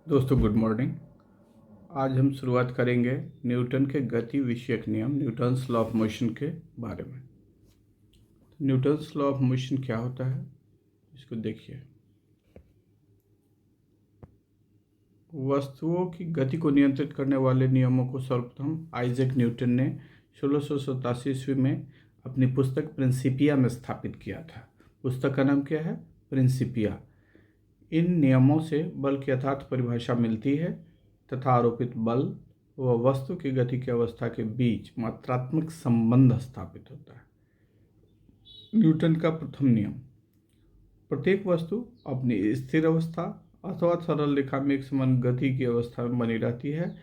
दोस्तों good morning. आज हम शुरुआत करेंगे न्यूटन के गति विषयक नियम न्यूटन्स लॉ ऑफ मोशन के बारे में। न्यूटन्स लॉ ऑफ मोशन क्या होता है इसको देखिए। वस्तुओं की गति को नियंत्रित करने वाले नियमों को सर्वप्रथम आइजैक न्यूटन ने 1687 ईस्वी में अपनी पुस्तक प्रिंसिपिया में स्थापित किया था। पुस्तक का नाम क्या है? प्रिंसिपिया। इन नियमों से बल की यथार्थ परिभाषा मिलती है तथा आरोपित बल व वस्तु की गति की अवस्था के बीच मात्रात्मक संबंध स्थापित होता है। न्यूटन का प्रथम नियम: प्रत्येक वस्तु अपनी स्थिर अवस्था अथवा सरल रेखा में एक समान गति की अवस्था में बनी रहती है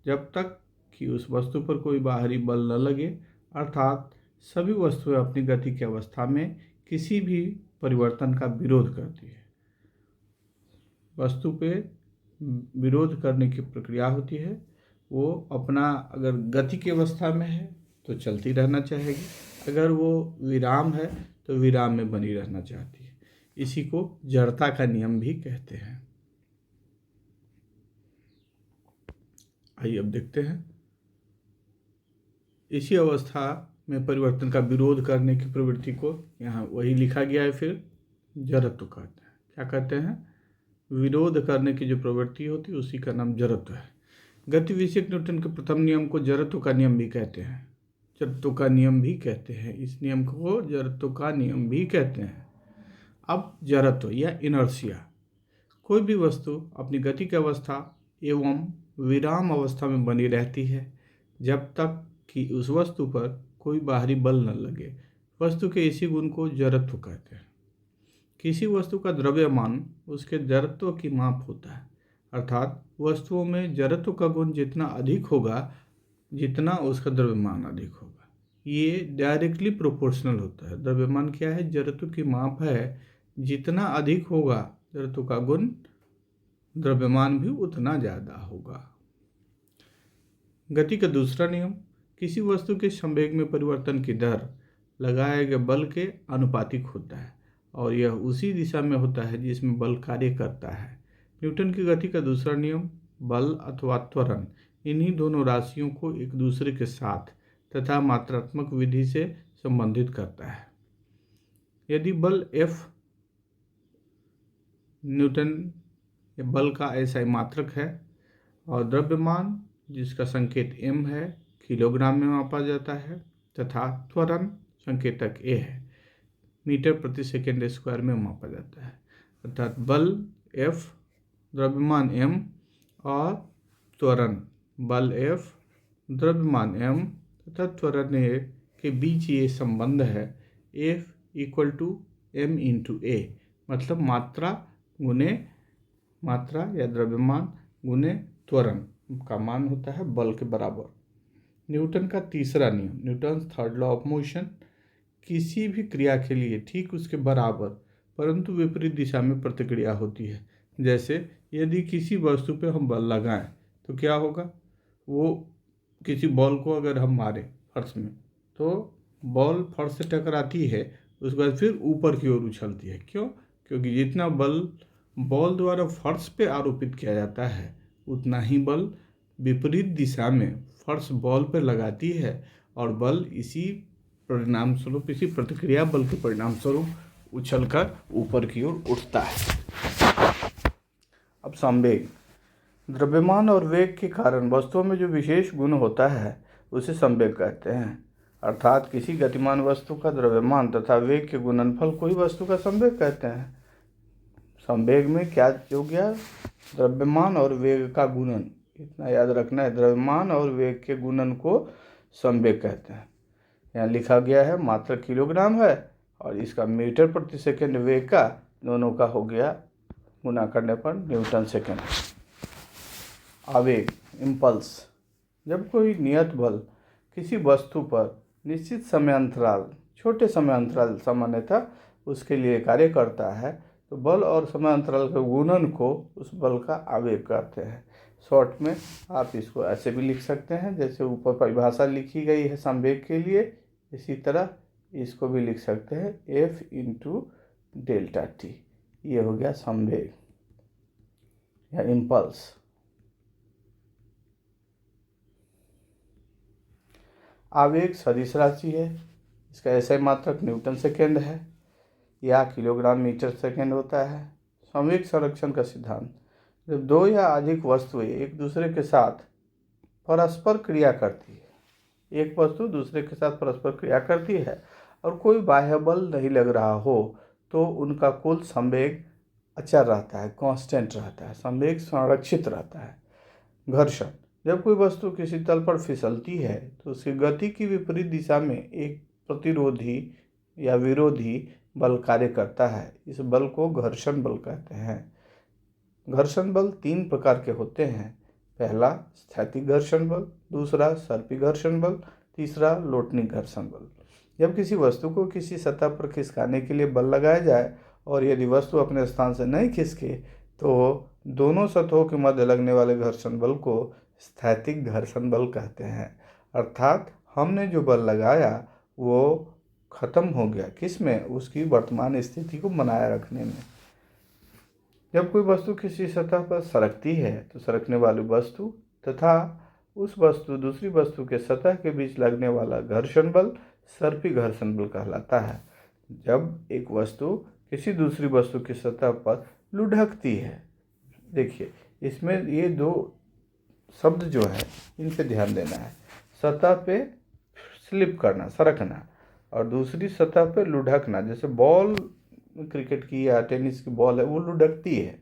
जब तक कि उस वस्तु पर कोई बाहरी बल न लगे, अर्थात सभी वस्तुएं अपनी गति की अवस्था में किसी भी परिवर्तन का विरोध करती है। वस्तु पे विरोध करने की प्रक्रिया होती है। वो अपना अगर गति की अवस्था में है तो चलती रहना चाहेगी, अगर वो विराम है तो विराम में बनी रहना चाहती है। इसी को जड़ता का नियम भी कहते हैं। आइए अब देखते हैं। इसी अवस्था में परिवर्तन का विरोध करने की प्रवृत्ति को यहाँ वही लिखा गया है, फिर जड़त्व कहते हैं। क्या कहते हैं? विरोध करने की जो प्रवृत्ति होती है उसी का नाम जड़त्व है। गति विषयक न्यूटन के प्रथम नियम को जड़त्व का नियम भी कहते हैं। जड़त्व का नियम भी कहते हैं। इस नियम को जड़त्व का नियम भी कहते हैं। अब जड़त्व या इनर्शिया: कोई भी वस्तु अपनी गति की अवस्था एवं विराम अवस्था में बनी रहती है जब तक कि उस वस्तु पर कोई बाहरी बल न लगे। वस्तु के इसी गुण को जड़त्व कहते हैं। किसी वस्तु का द्रव्यमान उसके जड़त्व की माप होता है, अर्थात वस्तुओं में जड़त्व का गुण जितना अधिक होगा जितना उसका द्रव्यमान अधिक होगा। ये डायरेक्टली प्रोपोर्शनल होता है। द्रव्यमान क्या है? जड़त्व की माप है। जितना अधिक होगा जड़त्व का गुण, द्रव्यमान भी उतना ज़्यादा होगा। गति का दूसरा नियम: किसी वस्तु के संवेग में परिवर्तन की दर लगाए गए बल के अनुपातिक होता है और यह उसी दिशा में होता है जिसमें बल कार्य करता है। न्यूटन की गति का दूसरा नियम बल अथवा त्वरण इन्हीं दोनों राशियों को एक दूसरे के साथ तथा मात्रात्मक विधि से संबंधित करता है। यदि बल F न्यूटन बल का ऐसा मात्रक है और द्रव्यमान जिसका संकेत m है किलोग्राम में मापा जाता है तथा त्वरण संकेतक a है मीटर प्रति सेकेंड स्क्वायर में मापा जाता है, अर्थात बल F, द्रव्यमान m और त्वरण बल F, द्रव्यमान m तथा त्वरण a के बीच ये संबंध है F = m × a, मतलब मात्रा या द्रव्यमान गुने त्वरण का मान होता है बल के बराबर। न्यूटन का तीसरा नियम Newton's third law of motion: किसी भी क्रिया के लिए ठीक उसके बराबर परंतु विपरीत दिशा में प्रतिक्रिया होती है। जैसे यदि किसी वस्तु पे हम बल लगाएं तो क्या होगा? वो किसी बॉल को अगर हम मारें फर्श में तो बॉल फर्श से टकराती है, उसके बाद फिर ऊपर की ओर उछलती है। क्यों? क्योंकि जितना बल बॉल द्वारा फर्श पे आरोपित किया जाता है उतना ही बल विपरीत दिशा में फर्श बॉल पर लगाती है और बल इसी प्रतिक्रिया बल के परिणाम स्वरूप उछलकर ऊपर की ओर उठता है। अब संवेग: द्रव्यमान और वेग के कारण वस्तुओं में जो विशेष गुण होता है उसे संवेग कहते हैं, अर्थात किसी गतिमान वस्तु का द्रव्यमान तथा वेग के गुणनफल को ही वस्तु का संवेग कहते हैं। संवेग में क्या हो गया? द्रव्यमान और वेग का गुणन, इतना याद रखना है, द्रव्यमान और वेग के गुणन को संवेग कहते हैं। यहाँ लिखा गया है मात्रा किलोग्राम है और इसका मीटर प्रति सेकंड वेग का दोनों का हो गया गुना करने पर न्यूटन सेकंड। आवेग इम्पल्स: जब कोई नियत बल किसी वस्तु पर निश्चित समयांतराल छोटे समयांतराल सामान्यतः उसके लिए कार्य करता है तो बल और समयांतराल के गुणन को उस बल का आवेग कहते हैं। शॉर्ट में आप इसको ऐसे भी लिख सकते हैं जैसे ऊपर परिभाषा लिखी गई है संवेग के लिए, इसी तरह इसको भी लिख सकते हैं F × डेल्टा t। ये हो गया संवेग या इम्पल्स। आवेग सदिश राशि है, इसका SI मात्रक न्यूटन सेकेंड है या किलोग्राम मीटर सेकेंड होता है। संवेग संरक्षण का सिद्धांत, जब दो या अधिक वस्तुएं एक दूसरे के साथ परस्पर क्रिया करती है, एक वस्तु दूसरे के साथ परस्पर क्रिया करती है और कोई बाह्य बल नहीं लग रहा हो तो उनका कुल संवेग अचर रहता है, कांस्टेंट रहता है, संवेग संरक्षित रहता है। घर्षण, जब कोई वस्तु किसी तल पर फिसलती है तो उसकी गति की विपरीत दिशा में एक प्रतिरोधी या विरोधी बल कार्य करता है, इस बल को घर्षण बल कहते हैं। घर्षण बल 3 प्रकार के होते हैं, पहला स्थैतिक घर्षण बल, दूसरा सर्पी घर्षण बल, तीसरा लोटनिक घर्षण बल। जब किसी वस्तु को किसी सतह पर खिसकाने के लिए बल लगाया जाए और यदि वस्तु अपने स्थान से नहीं खिसके तो दोनों सतहों के मध्य लगने वाले घर्षण बल को स्थैतिक घर्षण बल कहते हैं। अर्थात हमने जो बल लगाया वो खत्म हो गया, किस में? उसकी वर्तमान स्थिति को बनाए रखने में। जब कोई वस्तु किसी सतह पर सरकती है तो सरकने वाली वस्तु तथा उस वस्तु दूसरी वस्तु के सतह के बीच लगने वाला घर्षण बल सर्पी घर्षण बल कहलाता है। जब एक वस्तु किसी दूसरी वस्तु की सतह पर लुढ़कती है, देखिए इसमें ये 2 शब्द जो है इन पे ध्यान देना है, सतह पे स्लिप करना, सरकना, और दूसरी सतह पे लुढ़कना। जैसे बॉल, क्रिकेट की या टेनिस की बॉल है, वो लुढ़कती है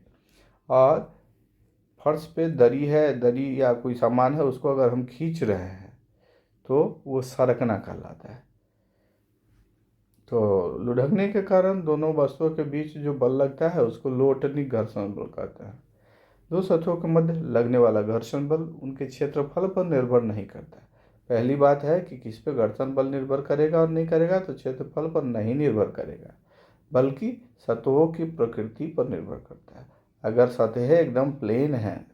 और फर्श पे दरी है, दरी या कोई सामान है, उसको अगर हम खींच रहे हैं तो वो सरकना कहलाता है। तो लुढ़कने के कारण दोनों वस्तुओं के बीच जो बल लगता है उसको लोटनिक घर्षण बल कहते हैं। दो सतहों के मध्य लगने वाला घर्षण बल उनके क्षेत्रफल पर निर्भर नहीं करता। पहली बात है कि किस पे घर्षण बल निर्भर करेगा और नहीं करेगा, तो क्षेत्रफल पर नहीं निर्भर करेगा बल्कि सतहों की प्रकृति पर निर्भर करता है। अगर सतहें एकदम प्लेन हैं,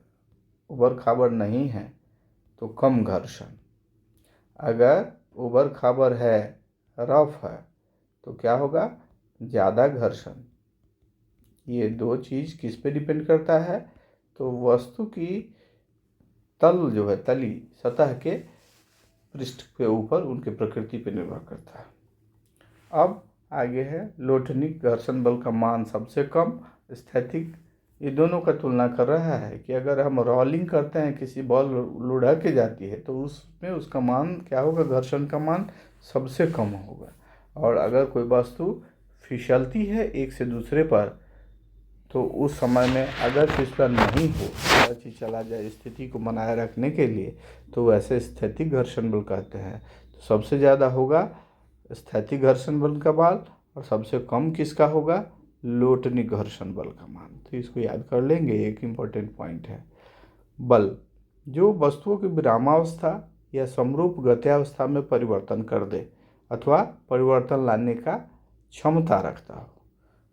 उबड़ खाबड़ नहीं है, तो कम घर्षण। अगर उबड़ खाबड़ है, रफ है, तो क्या होगा? ज़्यादा घर्षण। ये 2 चीज़ किस पे डिपेंड करता है? तो वस्तु की तल जो है, तली सतह के पृष्ठ के ऊपर उनके प्रकृति पर निर्भर करता है। अब आगे है लोटनिक घर्षण बल का मान सबसे कम, स्थैतिक। ये दोनों का तुलना कर रहा है कि अगर हम रोलिंग करते हैं, किसी बॉल लुढ़क के जाती है तो उसमें उसका मान क्या होगा? घर्षण का मान सबसे कम होगा। और अगर कोई वस्तु फिसलती है एक से दूसरे पर तो उस समय में अगर फिसलन नहीं हो, चीज चला जाए स्थिति को बनाए रखने के लिए, तो वैसे स्थैतिक घर्षण बल कहते हैं। तो सबसे ज़्यादा होगा स्थैतिक घर्षण बल का मान और सबसे कम किसका होगा? लोटनिक घर्षण बल का मान। तो इसको याद कर लेंगे, एक इम्पॉर्टेंट पॉइंट है। बल जो वस्तुओं की विरामावस्था या समरूप गत्यावस्था में परिवर्तन कर दे अथवा परिवर्तन लाने का क्षमता रखता हो,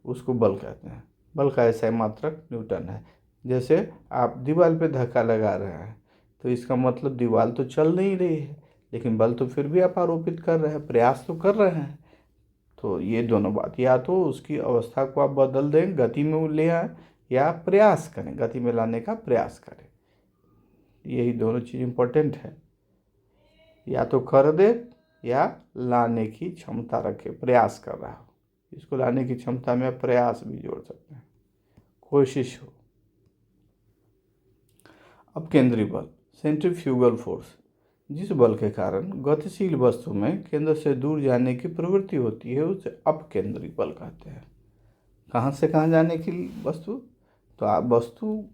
उसको बल कहते हैं। बल का SI मात्रक न्यूटन है। जैसे आप दीवार पे धक्का लगा रहे हैं तो इसका मतलब दीवार तो चल नहीं रही है, लेकिन बल तो फिर भी आप आरोपित कर रहे हैं, प्रयास तो कर रहे हैं। तो ये दोनों बात, या तो उसकी अवस्था को आप बदल दें, गति में ले आए, या प्रयास करें, गति में लाने का प्रयास करें। यही दोनों चीज़ इम्पोर्टेंट है, या तो कर दे या लाने की क्षमता रखे, प्रयास कर रहा हो। इसको लाने की क्षमता में आप प्रयास भी जोड़ सकते हैं, कोशिश हो। अब केंद्रीय बल, सेंट्रीफ्यूगल फोर्स, जिस बल के कारण गतिशील वस्तु में केंद्र से दूर जाने की प्रवृत्ति होती है उसे अपकेंद्री बल कहते हैं। कहाँ से कहाँ जाने की वस्तु? तो आप वस्तु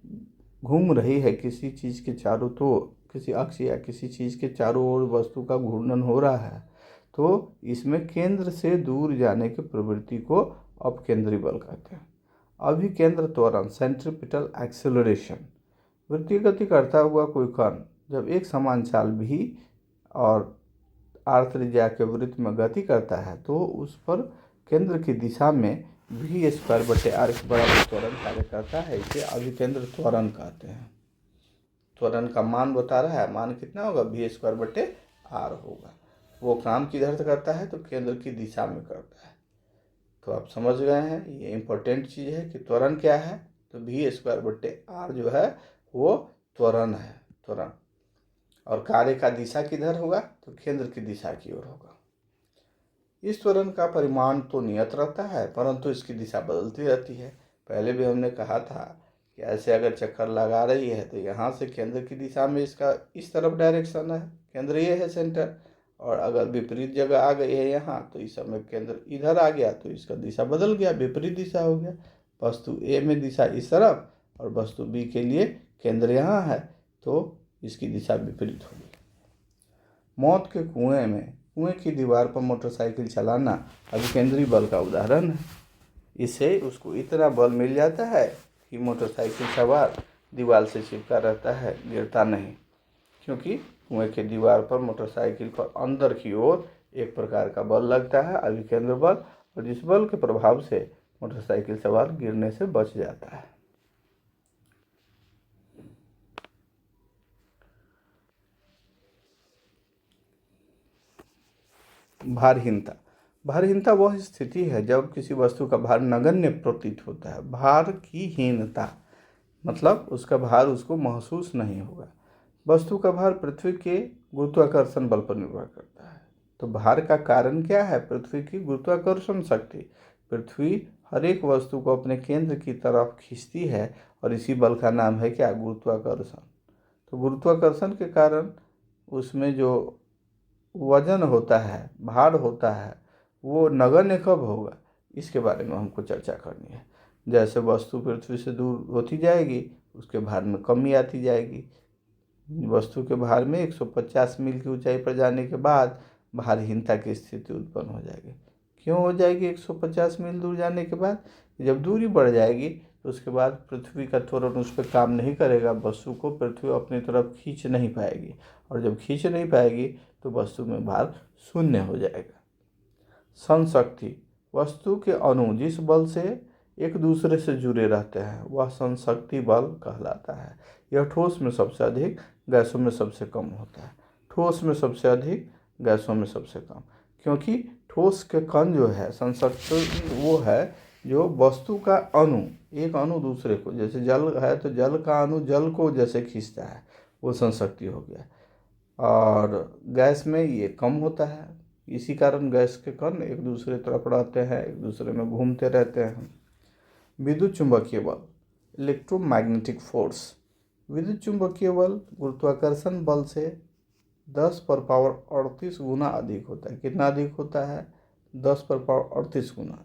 घूम रही है किसी चीज़ के चारों, तो किसी अक्ष या किसी चीज़ के चारों ओर वस्तु का घूर्णन हो रहा है, तो इसमें केंद्र से दूर जाने की प्रवृत्ति को अपकेंद्री बल कहते हैं। अभिकेंद्र त्वरण, सेंट्रीपिटल एक्सेलरेशन, वृत्तीय गति करता हुआ कोई कण जब एक समान चाल भी और r त्रिज्या के वृत्त में गति करता है तो उस पर केंद्र की दिशा में v²/r के बराबर त्वरण कार्य करता है। इसे अभिकेंद्र त्वरण कहते हैं। त्वरण का मान बता रहा है, मान कितना होगा? v²/r होगा। वो काम किधर से करता है? तो केंद्र की दिशा में करता है। तो आप समझ गए हैं, ये इम्पोर्टेंट चीज़ है कि त्वरण क्या है। तो v²/r जो है वो त्वरण है, त्वरण। और कार्य का दिशा किधर होगा, तो केंद्र की दिशा की ओर होगा। इस त्वरण का परिमाण तो नियत रहता है, परंतु इसकी दिशा बदलती रहती है। पहले भी हमने कहा था कि ऐसे अगर चक्कर लगा रही है तो यहाँ से केंद्र की दिशा में इसका इस तरफ डायरेक्शन है, केंद्र ये है सेंटर, और अगर विपरीत जगह आ गई है यहाँ तो इस समय केंद्र इधर आ गया तो इसका दिशा बदल गया, विपरीत दिशा हो गया। वस्तु ए में दिशा इस तरफ और वस्तु बी के लिए केंद्र यहाँ है तो इसकी दिशा विपरीत होगी। मौत के कुएं की दीवार पर मोटरसाइकिल चलाना अभिकेंद्री बल का उदाहरण है। इससे उसको इतना बल मिल जाता है कि मोटरसाइकिल सवार दीवार से चिपका रहता है, गिरता नहीं, क्योंकि कुएं के दीवार पर मोटरसाइकिल पर अंदर की ओर एक प्रकार का बल लगता है, अभिकेंद्र बल, और जिस बल के प्रभाव से मोटरसाइकिल सवार गिरने से बच जाता है। भारहीनता वह स्थिति है जब किसी वस्तु का भार नगण्य प्रतीत होता है। भार की हीनता मतलब उसका भार उसको महसूस नहीं होगा। वस्तु का भार पृथ्वी के गुरुत्वाकर्षण बल पर निर्भर करता है। तो भार का कारण क्या है? पृथ्वी की गुरुत्वाकर्षण शक्ति। पृथ्वी हर एक वस्तु को अपने केंद्र की तरफ खींचती है और इसी बल का नाम है क्या? गुरुत्वाकर्षण। तो गुरुत्वाकर्षण के कारण उसमें जो वजन होता है, भार होता है, वो नगण्य कब होगा, इसके बारे में हमको चर्चा करनी है। जैसे वस्तु पृथ्वी से दूर होती जाएगी उसके भार में कमी आती जाएगी। वस्तु के भार में 150 मील की ऊंचाई पर जाने के बाद भारहीनता की स्थिति उत्पन्न हो जाएगी। क्यों हो जाएगी? 150 मील दूर जाने के बाद जब दूरी बढ़ जाएगी तो उसके बाद पृथ्वी का त्वरण उस पर काम नहीं करेगा, वस्तु को पृथ्वी अपनी तरफ खींच नहीं पाएगी, और जब खींच नहीं पाएगी तो वस्तु में भार शून्य हो जाएगा। संशक्ति वस्तु के अणु जिस बल से एक दूसरे से जुड़े रहते हैं वह संशक्ति बल कहलाता है। यह ठोस में सबसे अधिक, गैसों में सबसे कम होता है। ठोस में सबसे अधिक, गैसों में सबसे कम, क्योंकि ठोस के कण जो है संशक्ति वो है जो वस्तु का अणु, एक अणु दूसरे को, जैसे जल है तो जल का अणु जल को जैसे खींचता है, वो संशक्ति हो गया। और गैस में ये कम होता है, इसी कारण गैस के कण एक दूसरे तरफ रहते हैं, एक दूसरे में घूमते रहते हैं। विद्युत चुंबकीय बल, इलेक्ट्रोमैग्नेटिक फोर्स। विद्युत चुंबकीय बल गुरुत्वाकर्षण बल से 10 पर पावर 38 गुना अधिक होता है। कितना अधिक होता है? 10 पर पावर 38 गुना।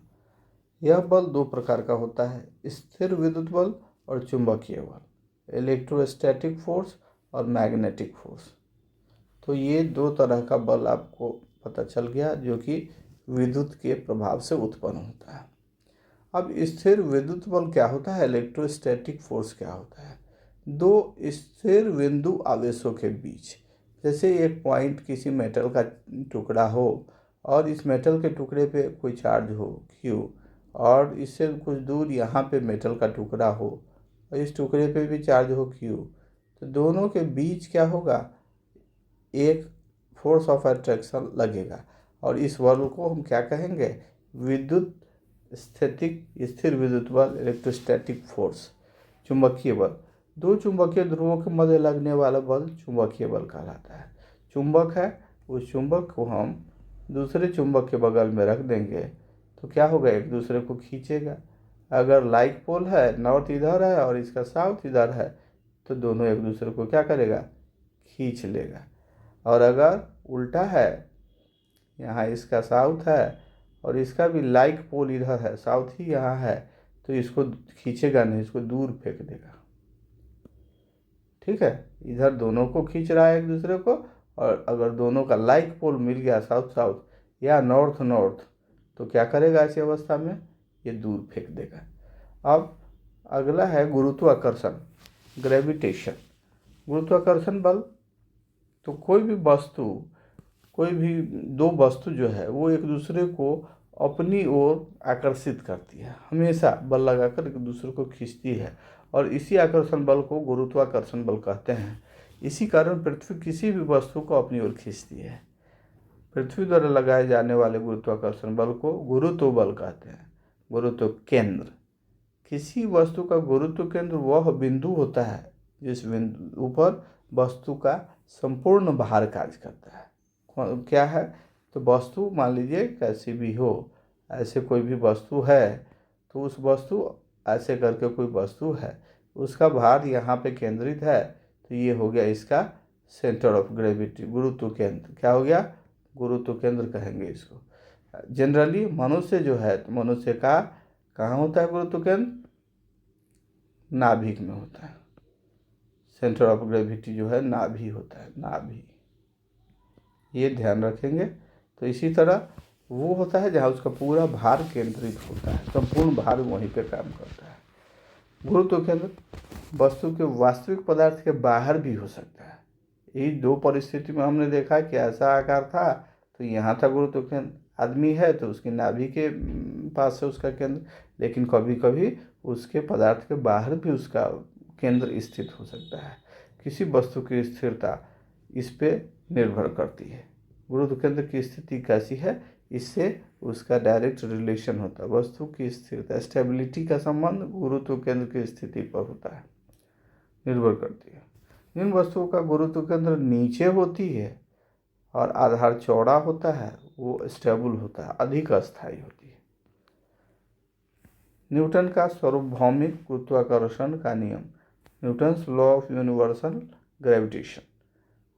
यह बल दो प्रकार का होता है, स्थिर विद्युत बल और चुंबकीय बल, इलेक्ट्रोस्टैटिक फोर्स और मैग्नेटिक फोर्स। तो ये दो तरह का बल आपको पता चल गया जो कि विद्युत के प्रभाव से उत्पन्न होता है। अब स्थिर विद्युत बल क्या होता है, इलेक्ट्रोस्टैटिक फोर्स क्या होता है? दो स्थिर बिंदु आवेशों के बीच, जैसे एक पॉइंट किसी मेटल का टुकड़ा हो और इस मेटल के टुकड़े पे कोई चार्ज हो Q, और इससे कुछ दूर यहाँ पे मेटल का टुकड़ा हो और इस टुकड़े पे भी चार्ज हो Q, तो दोनों के बीच क्या होगा? एक फोर्स ऑफ अट्रैक्शन लगेगा, और इस बल को हम क्या कहेंगे? विद्युत स्थिर विद्युत बल, इलेक्ट्रोस्टैटिक फोर्स। चुंबकीय बल, दो चुंबकीय ध्रुवों के मध्य लगने वाला बल चुंबकीय बल कहलाता है। चुंबक है, उस चुंबक को हम दूसरे चुंबक के बगल में रख देंगे तो क्या होगा? एक दूसरे को खींचेगा। अगर लाइक पोल है, नॉर्थ इधर है और इसका साउथ इधर है, तो दोनों एक दूसरे को क्या करेगा? खींच लेगा। और अगर उल्टा है, यहाँ इसका साउथ है और इसका भी लाइक पोल इधर है, साउथ ही यहाँ है, तो इसको खींचेगा नहीं, इसको दूर फेंक देगा। ठीक है, इधर दोनों को खींच रहा है एक दूसरे को, और अगर दोनों का लाइक पोल मिल गया साउथ साउथ या नॉर्थ नॉर्थ, तो क्या करेगा ऐसी अवस्था में? ये दूर फेंक देगा। अब अगला है गुरुत्वाकर्षण, ग्रेविटेशन। गुरुत्वाकर्षण बल, तो कोई भी दो वस्तु जो है वो एक दूसरे को अपनी ओर आकर्षित करती है, हमेशा बल लगाकर एक दूसरे को खींचती है, और इसी आकर्षण बल को गुरुत्वाकर्षण बल कहते हैं। इसी कारण पृथ्वी किसी भी वस्तु को अपनी ओर खींचती है। पृथ्वी द्वारा लगाए जाने वाले गुरुत्वाकर्षण बल को गुरुत्व बल कहते हैं। गुरुत्व केंद्र, किसी वस्तु का गुरुत्व केंद्र वह बिंदु होता है जिस बिंदु पर वस्तु का संपूर्ण भार कार्य करता है। क्या है? तो वस्तु मान लीजिए कैसी भी हो, ऐसे कोई भी वस्तु है, तो उस वस्तु ऐसे करके कोई वस्तु है, उसका भार यहाँ पे केंद्रित है, तो ये हो गया इसका सेंटर ऑफ ग्रेविटी, गुरुत्व केंद्र। क्या हो गया? गुरुत्व केंद्र कहेंगे इसको। जनरली मनुष्य जो है, तो मनुष्य का कहाँ होता है गुरुत्व केंद्र? नाभिक में होता है। सेंटर ऑफ ग्रेविटी जो है नाभि होता है, नाभि, ये ध्यान रखेंगे। तो इसी तरह वो होता है जहाँ उसका पूरा भार केंद्रित होता है, संपूर्ण भार वहीं पे काम करता है। गुरुत्व केंद्र वस्तु के वास्तविक पदार्थ के बाहर भी हो सकता है। यही दो परिस्थिति में हमने देखा कि ऐसा आकार था तो यहाँ था गुरुत्व केंद्र, आदमी है तो उसकी नाभि के पास है उसका केंद्र, लेकिन कभी कभी उसके पदार्थ के बाहर भी उसका केंद्र स्थित हो सकता है। किसी वस्तु की स्थिरता इस पे निर्भर करती है। गुरुत्व केंद्र की स्थिति कैसी है, इससे उसका डायरेक्ट रिलेशन होता है। वस्तु की स्थिरता, स्टेबिलिटी का संबंध गुरुत्व केंद्र की स्थिति पर होता है, निर्भर करती है। जिन वस्तुओं का गुरुत्व केंद्र नीचे होती है और आधार चौड़ा होता है वो स्टेबल होता है, अधिक अस्थायी होती है। न्यूटन का सार्वभौमिक गुरुत्वाकर्षण का नियम, Newton's law of universal gravitation.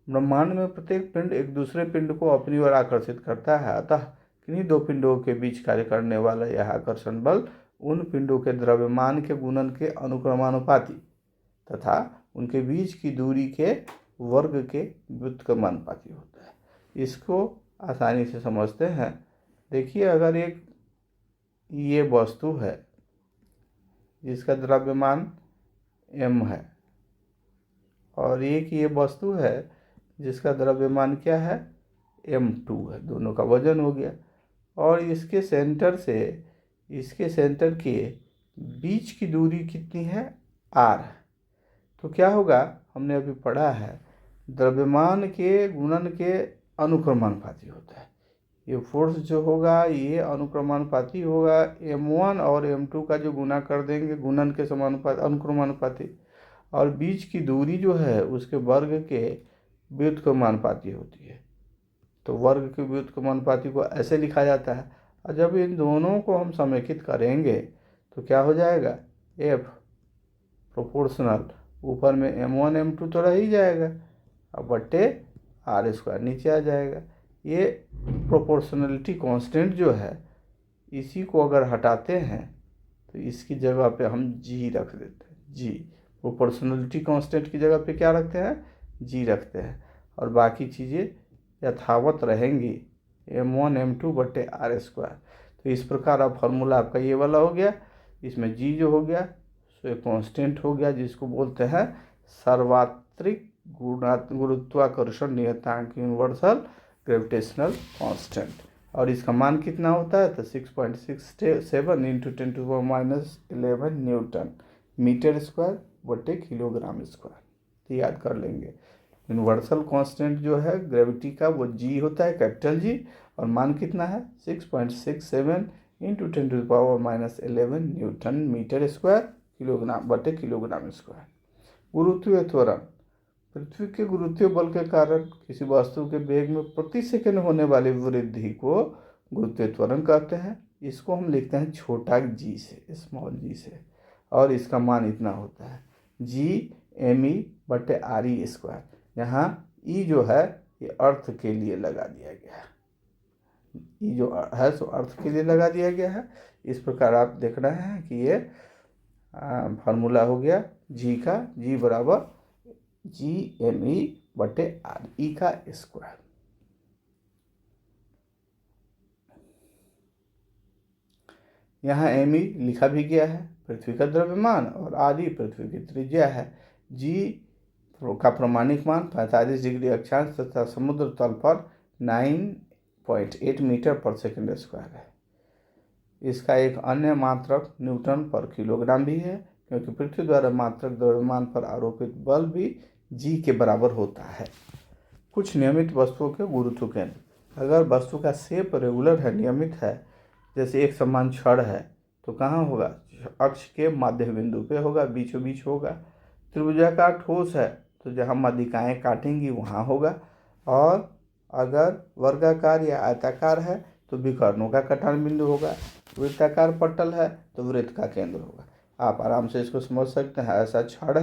ब्रह्मांड में प्रत्येक पिंड एक दूसरे पिंड को अपनी ओर आकर्षित करता है, अतः किन्हीं दो पिंडों के बीच कार्य करने वाला यह आकर्षण बल उन पिंडों के द्रव्यमान के गुणन के अनुक्रमानुपाती तथा उनके बीच की दूरी के वर्ग के व्युत्क्रमानुपाती होता है। इसको आसानी से समझते हैं। देखिए, अगर एक ये वस्तु है जिसका द्रव्यमान m है और एक ये वस्तु है जिसका द्रव्यमान क्या है, m2 है, दोनों का वजन हो गया, और इसके सेंटर के बीच की दूरी कितनी है, r है। तो क्या होगा, हमने अभी पढ़ा है द्रव्यमान के गुणन के अनुक्रमानुपाती होता है। ये फोर्स जो होगा ये अनुक्रमानुपाती होगा, m1 और m2 का जो गुना कर देंगे गुणन के समानुपाती, अनुक्रमानुपाती, और बीच की दूरी जो है उसके वर्ग के व्युत्क्रमानुपाती होती है। तो वर्ग के व्युत्क्रमानुपाती को ऐसे लिखा जाता है, और जब इन दोनों को हम समेकित करेंगे तो क्या हो जाएगा, F प्रोपोर्शनल, ऊपर में m1 m2 तो रह ही जाएगा, अब बट्टे r² नीचे आ जाएगा। ये प्रोपोर्शनलिटी कांस्टेंट जो है, इसी को अगर हटाते हैं तो इसकी जगह पे हम g रख देते हैं, g। प्रोपोर्शनलिटी कांस्टेंट की जगह पे क्या रखते हैं, g रखते हैं, और बाकी चीज़ें यथावत रहेंगी, m1 m2 बट्टे r²। तो इस प्रकार अब फार्मूला आपका ये वाला हो गया। इसमें g जो हो गया सो एक कांस्टेंट हो गया जिसको बोलते हैं सार्वत्रिक गुरुत्वाकर्षण नियतांक, यूनिवर्सल ग्रेविटेशनल कांस्टेंट, और इसका मान कितना होता है, तो 6.67 × 10⁻11 न्यूटन मीटर स्क्वायर बटे किलोग्राम स्क्वायर। तो याद कर लेंगे, यूनिवर्सल कांस्टेंट जो है ग्रेविटी का वो जी होता है, कैपिटल जी, और मान कितना है 6.67 × 10⁻11 न्यूटन मीटर स्क्वायर किलोग्राम बटे किलोग्राम स्क्वायर। गुरुत्वीय त्वरण, पृथ्वी के गुरुत्वीय बल के कारण किसी वस्तु के वेग में प्रति सेकंड होने वाली वृद्धि को गुरुत्वीय त्वरण कहते हैं। इसको हम लिखते हैं छोटा g से, स्मॉल g से, और इसका मान इतना होता है G_me/re²। यहाँ e जो है ये अर्थ के लिए लगा दिया गया है, e जो है सो अर्थ के लिए लगा दिया गया है। इस प्रकार आप देख रहे हैं कि ये फार्मूला हो गया g का, g बराबर G_me/re का स्क्वायर। यहाँ me लिखा भी गया है पृथ्वी का द्रव्यमान, और re पृथ्वी की त्रिज्या है। g का प्रमाणिक मान 45 डिग्री अक्षांश तथा समुद्र तल पर 9.8 मीटर पर सेकंड स्क्वायर है। इसका एक अन्य मात्रक न्यूटन पर किलोग्राम भी है, क्योंकि पृथ्वी द्वारा मात्रक द्रव्यमान पर आरोपित बल भी g के बराबर होता है। कुछ नियमित वस्तुओं के गुरुत्व केंद्र, अगर वस्तु का शेप रेगुलर है, नियमित है, जैसे एक समान छड़ है, तो कहाँ होगा, अक्ष के मध्य बिंदु पे होगा, बीचों बीच होगा। त्रिभुजाकार ठोस है तो जहाँ माध्यिकाएँ काटेंगी वहाँ होगा। और अगर वर्गाकार या आयताकार है तो विकर्णों का कटान बिंदु होगा। वृत्ताकार पटल है तो वृत्त का केंद्र होगा। आप आराम से इसको समझ सकते हैं। ऐसा छड़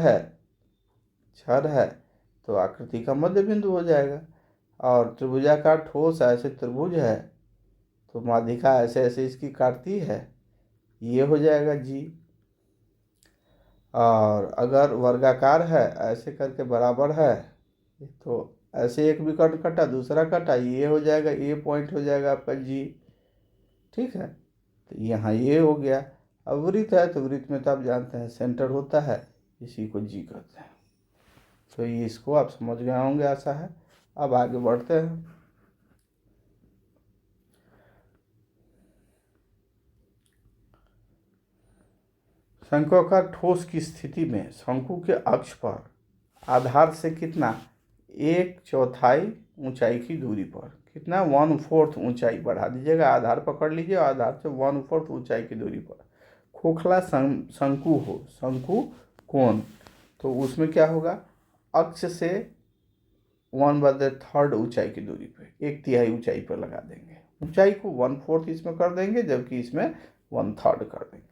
है तो आकृति का मध्य बिंदु हो जाएगा। और त्रिभुजाकार ठोस ऐसे त्रिभुज है तो माध्यिका ऐसे ऐसे इसकी काटती है, ये हो जाएगा जी। और अगर वर्गाकार है ऐसे करके बराबर है तो ऐसे एक विकर्ण कटा दूसरा कटा, ये हो जाएगा, ये पॉइंट हो जाएगा आपका जी। ठीक है, तो यहाँ ये हो गया। अब वृत्त है तो वृत्त में तो आप जानते हैं सेंटर होता है, इसी को जी कहते हैं। तो ये इसको आप समझ गए होंगे, आशा है। अब आगे बढ़ते हैं। शंक्वाकार ठोस की स्थिति में शंकु के अक्ष पर आधार से कितना 1/4 ऊंचाई की दूरी पर, कितना 1/4 ऊंचाई बढ़ा दीजिएगा। आधार पकड़ लीजिए, आधार से 1/4 ऊंचाई की दूरी पर खोखला शंकु हो, शंकु कोण, तो उसमें क्या होगा, अक्ष से 1/3 ऊंचाई की दूरी पे 1/3 ऊंचाई पर लगा देंगे। ऊंचाई को 1/4 इसमें कर देंगे, जबकि इसमें 1/3 कर देंगे।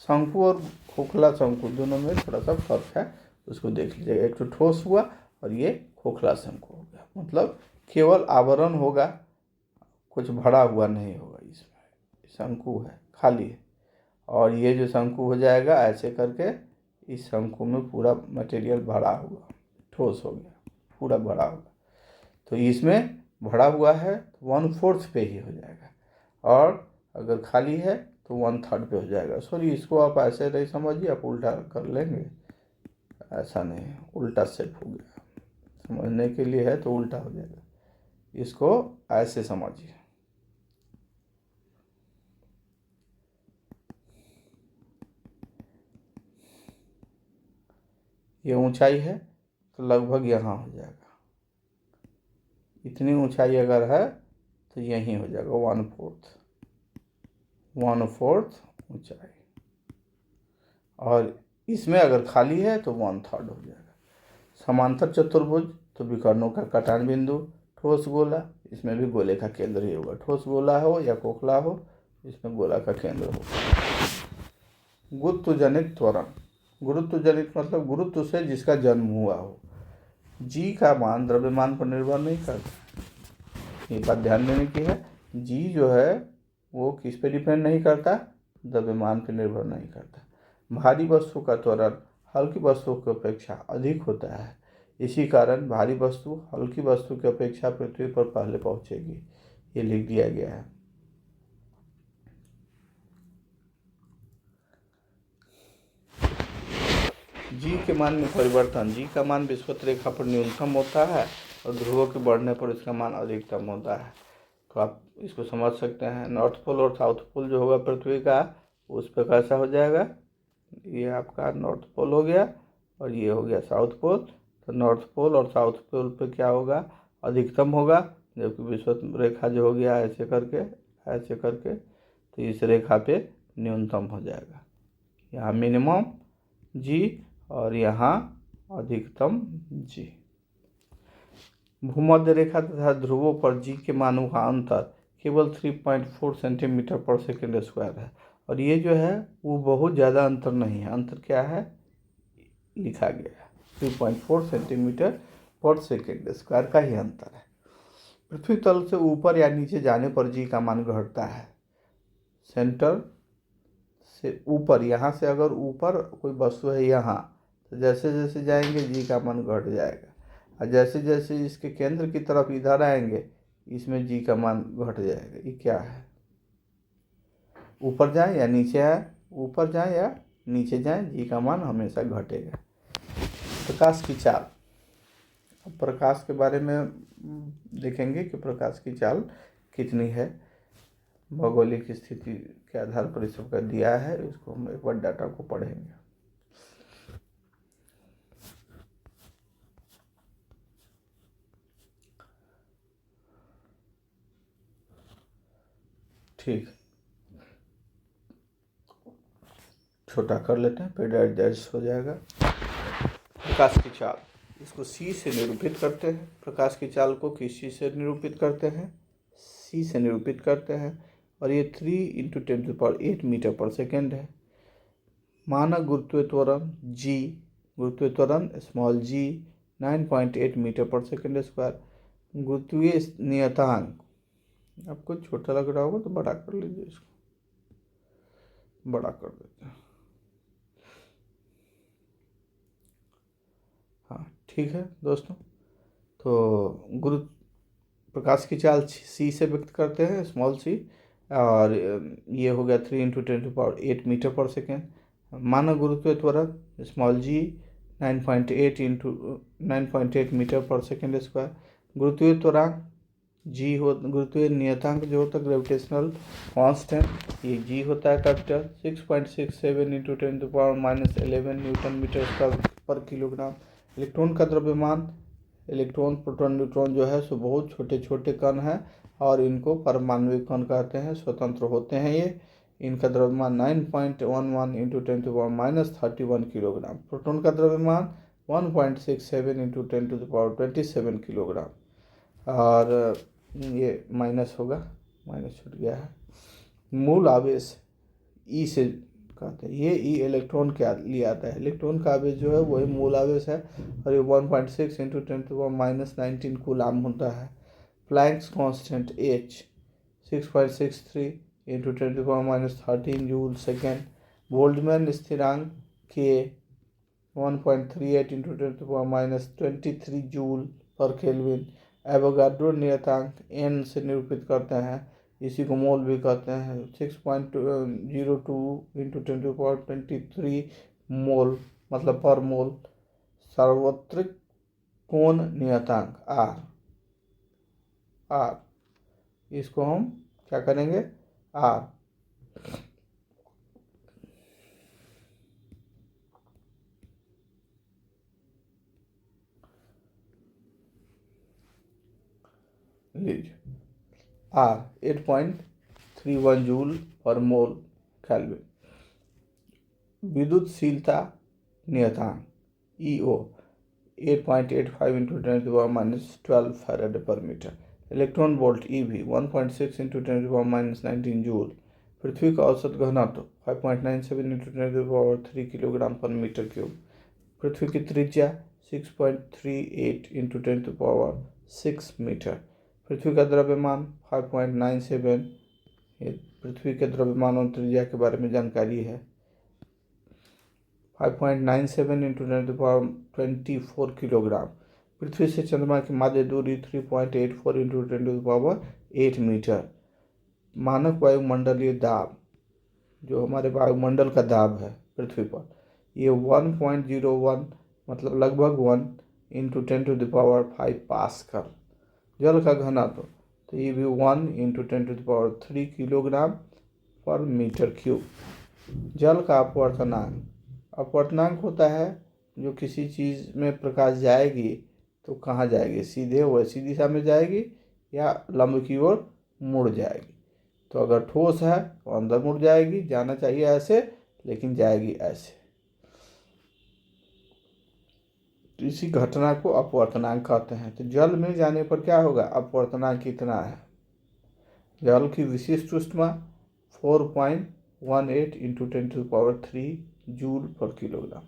शंकु और खोखला शंकु दोनों में थोड़ा सा फर्क है, उसको देख लीजिएगा। एक तो ठोस हुआ और ये खोखला शंकु हो गया, मतलब केवल आवरण होगा, कुछ भरा हुआ नहीं होगा। इसमें शंकु है, खाली है। और ये जो शंकु हो जाएगा ऐसे करके, इस शंकु में पूरा मटेरियल भरा हुआ, ठोस हो गया, पूरा भरा हुआ। तो इसमें भरा हुआ है तो 1/4 पे ही हो जाएगा, और अगर खाली है तो 1/3 पे हो जाएगा। सॉरी, इसको आप ऐसे नहीं समझिए, आप उल्टा कर लेंगे, ऐसा नहीं, उल्टा सेट हो गया। समझने के लिए है तो उल्टा हो जाएगा, इसको ऐसे समझिए। ये ऊंचाई है तो लगभग यहाँ हो जाएगा। इतनी ऊंचाई अगर है तो यहीं हो जाएगा 1/4 ऊंचाई। और इसमें अगर खाली है तो 1/3 हो जाएगा। समांतर चतुर्भुज तो विकर्णों का कटान बिंदु। ठोस गोला, इसमें भी गोले का केंद्र ही होगा। ठोस गोला हो या खोखला हो, इसमें गोला का केंद्र होगा। गुरुत्व जनित त्वरण, गुरुत्व जनित मतलब गुरुत्व से जिसका जन्म हुआ हो। जी का मान द्रव्यमान पर निर्भर नहीं करता, ये बात ध्यान देने की है। जी जो है वो किस पे डिपेंड नहीं करता, द्रव्यमान पर निर्भर नहीं करता। भारी वस्तु का त्वरण हल्की वस्तु की अपेक्षा अधिक होता है, इसी कारण भारी वस्तु हल्की वस्तु की अपेक्षा पृथ्वी पर पहले पहुंचेगी, ये लिख दिया गया है। जी के मान में परिवर्तन, जी का मान विषुवत रेखा पर न्यूनतम होता है और ध्रुवों के बढ़ने पर इसका मान अधिकतम होता है। तो आप इसको समझ सकते हैं। नॉर्थ पोल और साउथ पोल जो होगा पृथ्वी का, उस पर कैसा हो जाएगा, ये आपका नॉर्थ पोल हो गया और ये हो गया साउथ पोल। तो नॉर्थ पोल और साउथ पोल पे क्या होगा, अधिकतम होगा, जबकि विषुवत रेखा जो हो गया ऐसे करके तो इस रेखा पे न्यूनतम हो जाएगा। यहाँ मिनिमम जी और यहाँ अधिकतम जी। भूमध्य रेखा तथा ध्रुवों पर जी के मानों का अंतर केवल 3.4 सेंटीमीटर पर सेकेंड स्क्वायर है। और ये जो है वो बहुत ज़्यादा अंतर नहीं है। अंतर क्या है, लिखा गया है 3.4 सेंटीमीटर पर सेकेंड स्क्वायर का ही अंतर है। पृथ्वी तल से ऊपर या नीचे जाने पर जी का मान घटता है। सेंटर से ऊपर, यहाँ से अगर ऊपर कोई वस्तु है यहाँ, तो जैसे जैसे जाएंगे जी का मान घट जाएगा, और जैसे जैसे इसके केंद्र की तरफ इधर आएंगे इसमें जी का मान घट जाएगा। ये क्या है, ऊपर जाए या नीचे आए, ऊपर जाए या नीचे जाए, जी का मान हमेशा घटेगा। प्रकाश की चाल, अब प्रकाश के बारे में देखेंगे कि प्रकाश की चाल कितनी है। भौगोलिक स्थिति के आधार पर इस सबका दिया है, इसको हम एक बार डाटा को पढ़ेंगे। ठीक, छोटा कर लेते हैं, पेड़ एडजस्ट हो जाएगा। प्रकाश की चाल, इसको C से निरूपित करते हैं। प्रकाश की चाल को किस चीज़ से निरूपित करते हैं? C से निरूपित करते हैं। और ये 3 × 10⁸ मीटर पर सेकेंड है। मानक गुरुत्वीय त्वरण G, गुरुत्वीय त्वरण स्मॉल g 9.8 मीटर पर सेकेंड स्क्वायर। गुरुत्वीय नियतांक, आपको छोटा लग रहा होगा तो बड़ा कर लीजिए, इसको बड़ा कर देते हैं। हाँ ठीक है दोस्तों, तो गुरु प्रकाश की चाल C से व्यक्त करते हैं, स्मॉल c, और ये हो गया 3 × 10⁸ मीटर पर सेकेंड। मानक गुरुत्वीय त्वरण स्मॉल g 9.8 मीटर पर सेकेंड स्क्वायर। गुरुत्वीय त्वरांक g हो, गुरुत्वीय नियतांक जो होता है ग्रेविटेशनल कांस्टेंट, ये g होता है कैपिटल 6.67 × 10⁻11 न्यूटन मीटर पर किलोग्राम। इलेक्ट्रॉन का द्रव्यमान, इलेक्ट्रॉन प्रोटॉन न्यूट्रॉन जो है सो बहुत छोटे छोटे कण हैं और इनको परमाणविक कण कहते हैं, स्वतंत्र होते हैं ये। इनका द्रव्यमान 9.11 × 10⁻31 किलोग्राम। प्रोटॉन का द्रव्यमान 1.67 × 10⁻27 किलोग्राम। और ये माइनस होगा, माइनस छूट गया है। मूल आवेश ई से कहते हैं, ये ई इलेक्ट्रॉन के लिए आता है। इलेक्ट्रॉन का आवेश जो है वही मूल आवेश है और ये 1.6 × 10⁻19 कूलाम होता है। Planck's constant H 6.63 × 10⁻13 joule second. Boltzmann स्थिरांक K 1.38 × 10⁻23 जूल पर केल्विन। एवोगाड्रो नियतांक N से निरूपित करते हैं, इसी को मोल भी कहते हैं। 6.02 × 10⁻23 मोल मतलब पर मोल। सार्वत्रिक कोण नियतांक R, इसको हम क्या करेंगे? R। लीजिए R 8.31 जूल पर मोल केल्विन। विद्युतशीलता नियतांक EO 8.85 × 10⁻12 फैराड पर metre. Electron volt EV 1.6 × 10⁻19 joule. पृथ्वी का औसत घनत्व 5.97 × 10⁻3 किलोग्राम पर मीटर क्यूब। पृथ्वी की त्रिज्या 6.38 × 10⁻6 मीटर। पृथ्वी का द्रव्यमान 5.97, ये पृथ्वी के द्रव्यमान और त्रिज्या के बारे में जानकारी है। 5.97 × 10⁻24 किलोग्राम। पृथ्वी से चंद्रमा की माध्य दूरी 3.84 × 10⁸ मीटर। मानक वायुमंडलीय दाब, जो हमारे वायुमंडल का दाब है पृथ्वी पर, ये 1.01 मतलब लगभग 1 × 10⁵ पास्कल। जल का घनत्व, तो ये भी 1 × 10⁻3 किलोग्राम पर मीटर क्यूब। जल का अपवर्तनांक, अपवर्तनांक होता है जो किसी चीज़ में प्रकाश जाएगी तो कहाँ जाएगी, सीधे वैसी दिशा में जाएगी या लंब की ओर मुड़ जाएगी। तो अगर ठोस है तो अंदर मुड़ जाएगी, जाना चाहिए ऐसे लेकिन जाएगी ऐसे। तो इसी घटना को अपवर्तनांक कहते हैं। तो जल में जाने पर क्या होगा, अपवर्तनांक कितना है? जल की विशिष्ट ऊष्मा 4.18 × 10⁻3 जूल पर किलोग्राम।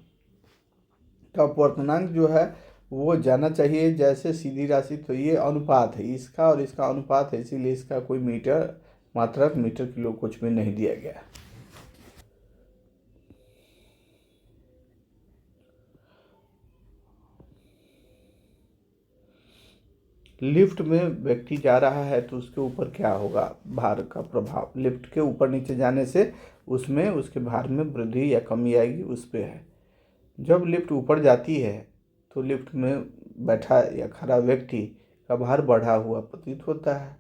तो अपवर्तनांक जो है वो जाना चाहिए जैसे सीधी राशि, तो ये अनुपात है इसका और इसका अनुपात है, इसीलिए इसका कोई मीटर मात्रक मीटर किलो कुछ भी नहीं दिया गया। लिफ्ट में व्यक्ति जा रहा है तो उसके ऊपर क्या होगा, भार का प्रभाव। लिफ्ट के ऊपर नीचे जाने से उसमें उसके भार में वृद्धि या कमी आएगी, उस पर है। जब लिफ्ट ऊपर जाती है तो लिफ्ट में बैठा या खड़ा व्यक्ति का भार बढ़ा हुआ प्रतीत होता है।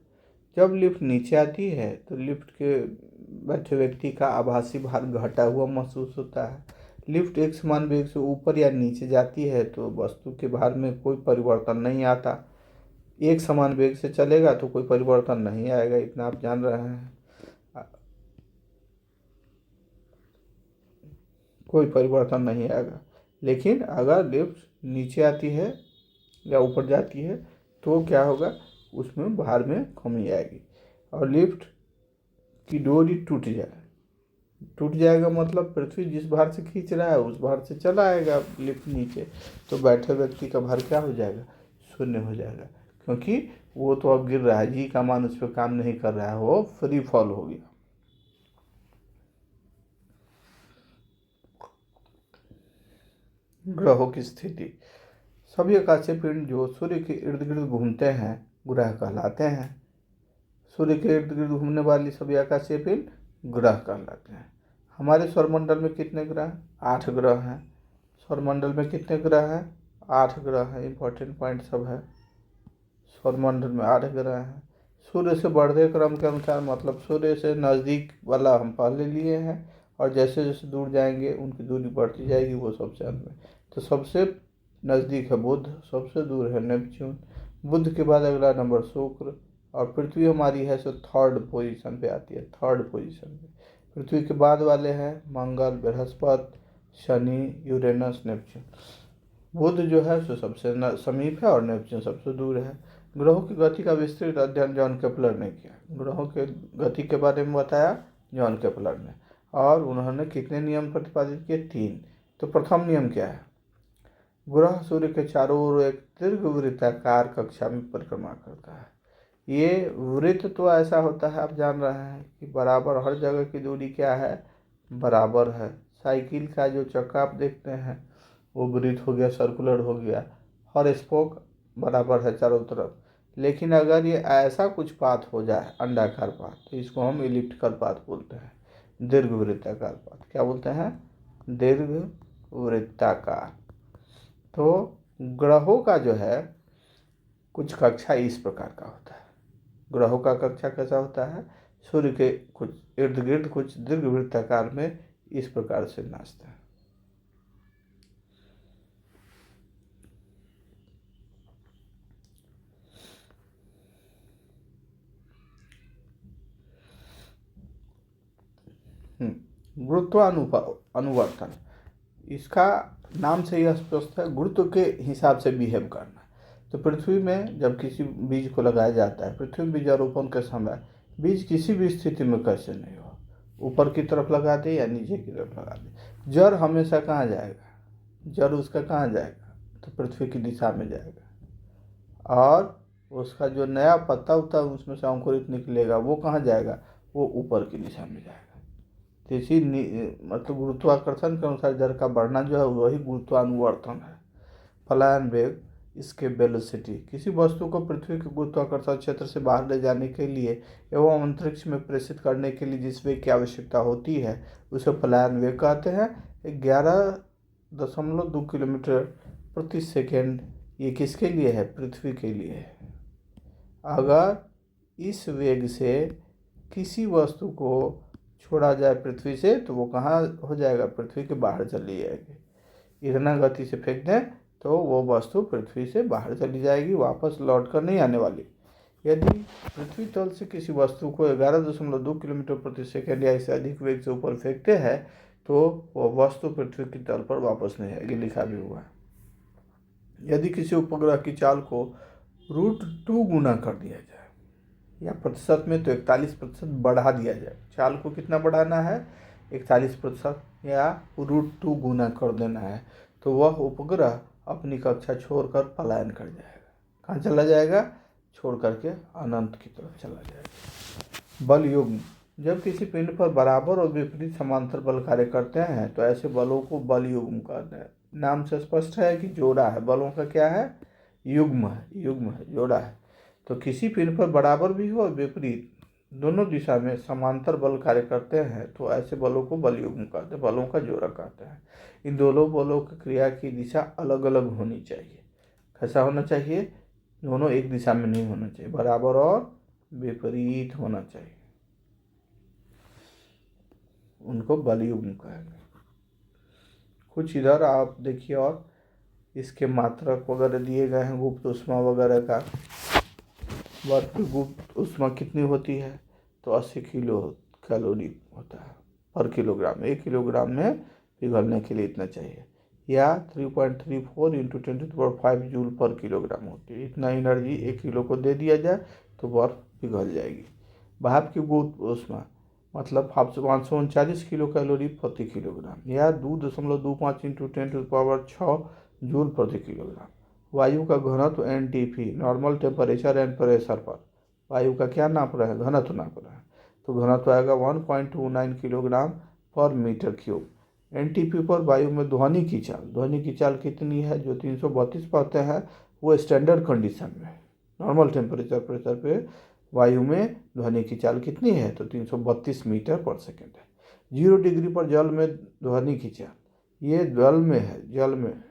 जब लिफ्ट नीचे आती है तो लिफ्ट के बैठे व्यक्ति का आभासी भार घटा हुआ महसूस होता है। लिफ्ट एक समान वेग से ऊपर या नीचे जाती है तो वस्तु के भार में कोई परिवर्तन नहीं आता। एक समान वेग से चलेगा तो कोई परिवर्तन नहीं आएगा, इतना आप जान रहे हैं। कोई परिवर्तन नहीं आएगा। लेकिन अगर लिफ्ट नीचे आती है या ऊपर जाती है तो क्या होगा, उसमें भार में कमी आएगी और लिफ्ट की डोरी टूट जाएगा। मतलब पृथ्वी जिस भार से खींच रहा है उस भार से चला आएगा लिफ्ट नीचे, तो बैठे व्यक्ति का भार क्या हो जाएगा, शून्य हो जाएगा, क्योंकि वो तो अब गिर रहा है, जी का मान उस पर काम नहीं कर रहा है, वो फ्री फॉल हो गया। ग्रहों की स्थिति। सभी आकाशीय पिंड जो सूर्य के इर्द गिर्द घूमते हैं ग्रह कहलाते हैं। सूर्य के इर्द गिर्द घूमने वाली सभी आकाशीय पिंड ग्रह कहलाते हैं। हमारे सौरमंडल में कितने ग्रह? 8 ग्रह हैं। सौरमंडल में कितने ग्रह हैं? 8 ग्रह हैं। इंपॉर्टेंट पॉइंट सब है। सौरमंडल में 8 ग्रह हैं। सूर्य से बढ़ते क्रम के अनुसार, मतलब सूर्य से नज़दीक वाला हम पहले लिए हैं और जैसे जैसे दूर जाएंगे उनकी दूरी बढ़ती जाएगी, वो सबसे अंत में। तो सबसे नज़दीक है बुध, सबसे दूर है नेपच्यून, बुध के बाद अगला नंबर शुक्र, और पृथ्वी हमारी है सो 3rd पोजीशन पे आती है, 3rd पोजीशन पे। पृथ्वी के बाद वाले हैं मंगल, बृहस्पति, शनि, यूरेनस, नेपच्यून। बुध जो है सो सबसे समीप है और नेपच्यून सबसे दूर है। ग्रहों की गति का विस्तृत अध्ययन जॉन केपलर ने किया। ग्रहों के गति के बारे में बताया जॉन केपलर ने, और उन्होंने कितने नियम प्रतिपादित किए? 3। तो प्रथम नियम क्या है? ग्रह सूर्य के चारों ओर एक दीर्घवृत्ताकार कक्षा में परिक्रमा करता है। ये वृत्त तो ऐसा होता है, आप जान रहे हैं कि बराबर हर जगह की दूरी क्या है, बराबर है। साइकिल का जो चक्का आप देखते हैं वो वृत्त हो गया, सर्कुलर हो गया, हर स्पोक बराबर है चारों तरफ। लेकिन अगर ये ऐसा कुछ पाथ हो जाए, अंडाकार पाथ, तो इसको हम इलिप्टिकल पाथ बोलते हैं, दीर्घवृत्ताकार पाथ। क्या बोलते हैं? दीर्घवृत्ताकार। तो ग्रहों का जो है कुछ कक्षा इस प्रकार का होता है। ग्रहों का कक्षा कैसा होता है? सूर्य के कुछ इर्द गिर्द कुछ दीर्घवृत्ताकार में इस प्रकार से नाचता है। गुरुत्वानुवर्तन, इसका नाम से यह स्पष्ट है, गुरुत्व के हिसाब से बिहेव करना। तो पृथ्वी में जब किसी बीज को लगाया जाता है, पृथ्वी में बीजारोपण के समय बीज किसी भी स्थिति में कैसे नहीं हो, ऊपर की तरफ लगा दे या नीचे की तरफ लगा दे, जड़ हमेशा कहाँ जाएगा? जड़ उसका कहाँ जाएगा? तो पृथ्वी की दिशा में जाएगा। और उसका जो नया पत्ता होता है उसमें से अंकुरित निकलेगा, वो कहाँ जाएगा? वो ऊपर की दिशा में जाएगा। तो इसी मतलब गुरुत्वाकर्षण के अनुसार जड़ का बढ़ना जो है वही गुरुत्वानुवर्तन है। पलायन वेग, इसके वेलोसिटी, किसी वस्तु को पृथ्वी के गुरुत्वाकर्षण क्षेत्र से बाहर ले जाने के लिए एवं अंतरिक्ष में प्रेषित करने के लिए जिस वेग की आवश्यकता होती है उसे पलायन वेग कहते हैं। 11.2 किलोमीटर प्रति सेकेंड ये किसके लिए है? पृथ्वी के लिए है। अगर इस वेग से किसी वस्तु को छोड़ा जाए पृथ्वी से तो वो कहाँ हो जाएगा? पृथ्वी के बाहर चली जाएगी। इतना गति से फेंक दें तो वो वस्तु पृथ्वी से बाहर चली जाएगी, वापस लौट कर नहीं आने वाली। यदि पृथ्वी तल से किसी वस्तु को 11.2 किलोमीटर प्रति सेकेंड या इससे अधिक वेग से ऊपर फेंकते हैं तो वह वस्तु पृथ्वी की तल पर वापस नहीं आएगी, लिखा भी हुआ है। यदि किसी उपग्रह की चाल को √2 गुना कर दिया जाए या प्रतिशत में तो 41% बढ़ा दिया जाए, चाल को कितना बढ़ाना है? 41% या √2 गुना कर देना है, तो वह उपग्रह अपनी कक्षा छोड़कर पलायन कर जाएगा। कहाँ चला जाएगा? छोड़ करके अनंत की तरफ चला जाएगा। बल युग्म, जब किसी पिंड पर बराबर और विपरीत समांतर बल कार्य करते हैं तो ऐसे बलों को बल युग्म कहते हैं। नाम से स्पष्ट है कि जोड़ा है, बलों का क्या है? युग्म है, जोड़ा है। तो किसी पिंड पर बराबर भी हो और विपरीत दोनों दिशा में समांतर बल कार्य करते हैं तो ऐसे बलों को बल युग्म कहते हैं, बलों का जोड़ा कहते हैं। इन दोनों बलों की क्रिया की दिशा अलग अलग होनी चाहिए। कैसा होना चाहिए? दोनों एक दिशा में नहीं होना चाहिए, बराबर और विपरीत होना चाहिए, उनको बल युग्म कहेंगे। कुछ इधर आप देखिए, और इसके मात्रक वगैरह दिए गए हैं, गुप्त ऊष्मा वगैरह का। वर्ग गुप्त ऊष्मा कितनी होती है? तो 80 किलो कैलोरी होता है पर किलोग्राम। 1 किलोग्राम में पिघलने के लिए इतना चाहिए। या 3.34 इंटू 10⁵ जूल पर किलोग्राम होती है। इतना एनर्जी 1 किलो को दे दिया जाए तो बर्फ़ पिघल जाएगी। भाप की गुरुत्व ऊष्मा मतलब 539 किलो कैलोरी प्रति किलोग्राम या 2.25 इंटू 10⁶ जूल प्रति किलोग्राम। वायु का घनत्व NTP normal temperature and pressure पर वायु का क्या नाप रहा है, घनत्व नाप रहा है, तो घनत्व आएगा 1.29 किलोग्राम पर मीटर क्यूब। NTP पर वायु में ध्वनि की चाल कितनी है, जो 332 पाते हैं वो स्टैंडर्ड कंडीशन में नॉर्मल टेम्परेचर प्रेशर पे वायु में ध्वनि की चाल कितनी है, तो 332 मीटर पर सेकेंड है। 0 डिग्री पर जल में ध्वनि की चाल, ये जल में है, जल में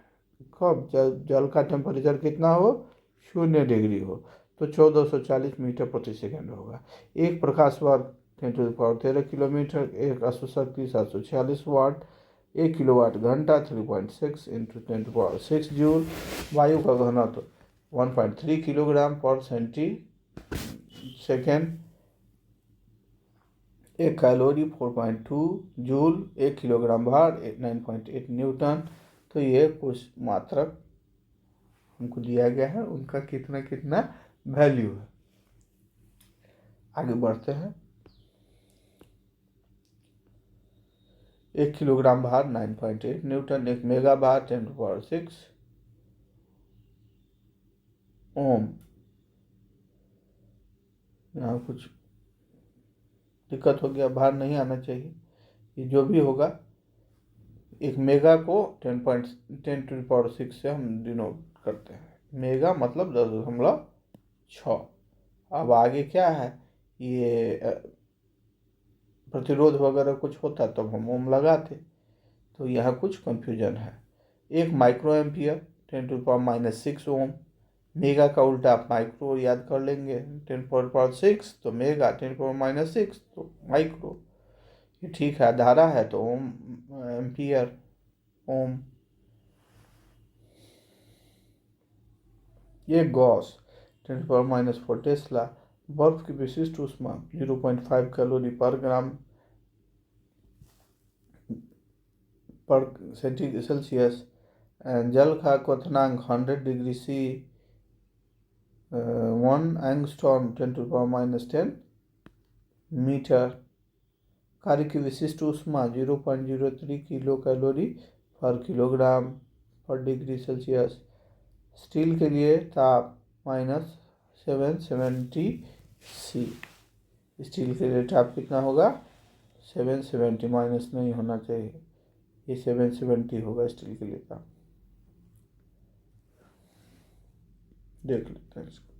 कब जल का टेम्परेचर कितना हो, 0 डिग्री हो तो 1440 मीटर प्रति सेकेंड होगा। एक प्रकाश वर्ग 10⁻13 किलोमीटर, एक अश्वशक्ति 746 वाट, 1 किलोवाट घंटा 3.6 इंटू 10⁶ जूल। वायु का घनत्व 1.3 किलोग्राम पर centi second, 1 calorie 4.2 joule, 1 kilogram भार 9.8 न्यूटन। तो ये कुछ मात्रक हमको दिया गया है, उनका कितना कितना वैल्यू है। आगे बढ़ते हैं। 1 किलोग्राम भार 9.8 न्यूटन, 1 मेगा भार 10⁶ ओम। यहाँ कुछ दिक्कत हो गया, भार नहीं आना चाहिए, ये जो भी होगा। 1 मेगा को 10⁻6 से हम डिनोट करते हैं, मेगा मतलब 10.6। अब आगे क्या है, ये प्रतिरोध वगैरह कुछ होता तब हम ओम लगाते, तो यहाँ कुछ कंफ्यूजन है। 1 माइक्रो एम्पियर 10⁻6 ओम, मेगा का उल्टा आप माइक्रो याद कर लेंगे, 10⁻6 तो मेगा, 10⁻6 तो माइक्रो, ये ठीक है। धारा है तो ओम एम्पियर ओम। ये गॉस 10⁻4 टेस्ला। बर्फ की विशिष्ट ऊष्मा 0.5 कैलोरी पर ग्राम पर सेल्सियस। जल का क्वथनांक 100 डिग्री C 1 एंगस्ट्रॉम 10⁻10 मीटर। कार्य की विशिष्ट ऊष्मा 0.03 किलो कैलोरी पर किलोग्राम पर डिग्री सेल्सियस। स्टील के लिए ताप -770 C। स्टील के लिए ताप कितना होगा, 770, माइनस नहीं होना चाहिए, ये 770 होगा स्टील के लिए ताप। देख लेते हैं इसको।